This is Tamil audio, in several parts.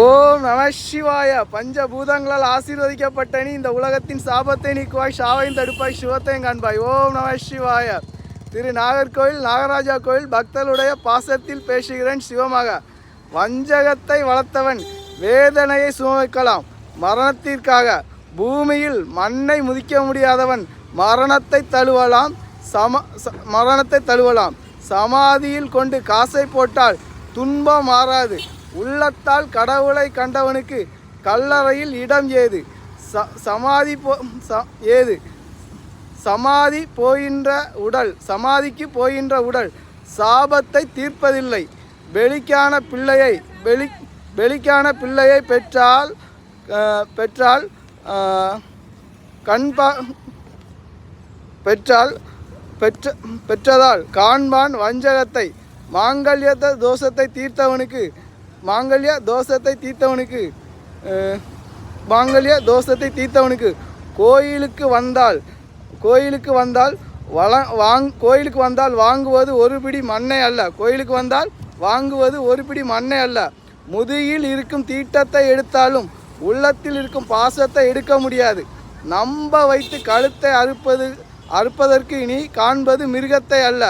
ஓம் நம சிவாய. பஞ்சபூதங்களால் ஆசீர்வதிக்கப்பட்ட நீ இந்த உலகத்தின் சாபத்தை நீக்குவாய், சாவையும் தடுப்பாய், சிவத்தையும் காண்பாய். ஓம் நம சிவாய. திரு நாகர்கோவில் நாகராஜா கோயில் பக்தர்களுடைய பாசத்தில் பேசுகிறேன் சிவமாக. வஞ்சகத்தை வளர்த்தவன் வேதனையை சுமக்கலாம் மரணத்திற்காக. பூமியில் மண்ணை முதிக்க முடியாதவன் மரணத்தை தழுவலாம். சமாதியில் கொண்டு காசை போட்டால் துன்பம் மாறாது. உள்ளத்தால் கடவுளை கண்டவனுக்கு கல்லறையில் இடம் ஏது? சமாதிக்கு போகின்ற உடல் சாபத்தை தீர்ப்பதில்லை. வெளிக்கான பிள்ளையை பெற்றதால் காண்பான் வஞ்சகத்தை. மாங்கல்ய தோஷத்தை தீர்த்தவனுக்கு கோயிலுக்கு வந்தால் வாங்குவது ஒரு பிடி மண்ணை அல்ல. முதுகில் இருக்கும் தீட்டத்தை எடுத்தாலும் உள்ளத்தில் இருக்கும் பாசத்தை எடுக்க முடியாது. நம்ப வைத்து கழுத்தை அறுப்பதற்கு இனி காண்பது மிருகத்தை அல்ல,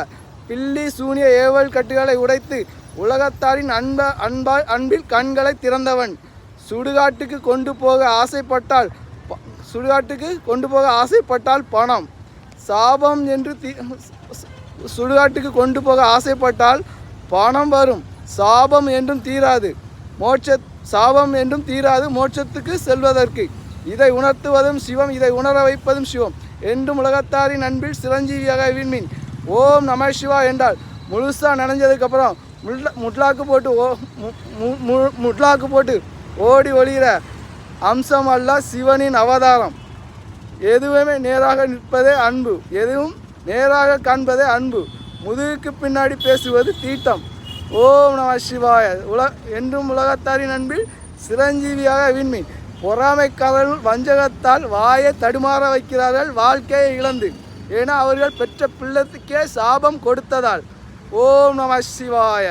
பில்லி சூனிய ஏவல் கட்டுகளை உடைத்து உலகத்தாரின் அன்பில் கண்களை திறந்தவன். சுடுகாட்டுக்கு கொண்டு போக ஆசைப்பட்டால் பணம் சாபம் என்று சுடுகாட்டுக்கு கொண்டு போக ஆசைப்பட்டால் பணம் வரும். சாபம் என்றும் தீராது மோட்சத்துக்கு செல்வதற்கு. இதை உணர்த்துவதும் சிவம், இதை உணர வைப்பதும் சிவம் என்றும் உலகத்தாரின் அன்பில் சிரஞ்சீவியாக விண்மீன். ஓம் நம சிவா என்றால் முழுசாக நனைஞ்சதுக்கப்புறம் முட்லாக்கு போட்டு ஓடி ஒளிகிற அம்சம் அல்ல சிவனின் அவதாரம். எதுவுமே நேராக நிற்பதே அன்பு, எதுவும் நேராக காண்பதே அன்பு. முதுகுக்கு பின்னாடி பேசுவது தீட்டம். ஓம் நம சிவாய. என்றும் உலகத்தாரின் அன்பில் சிரஞ்சீவியாக விண்மீன். பொறாமைக்காரர்கள் வஞ்சகத்தால் வாயை தடுமாற வைக்கிறார்கள் வாழ்க்கையை இழந்து. ஏன்னா அவர்கள் பெற்ற பிள்ளைக்கே சாபம் கொடுத்ததால். ஓம் நம சிவாய.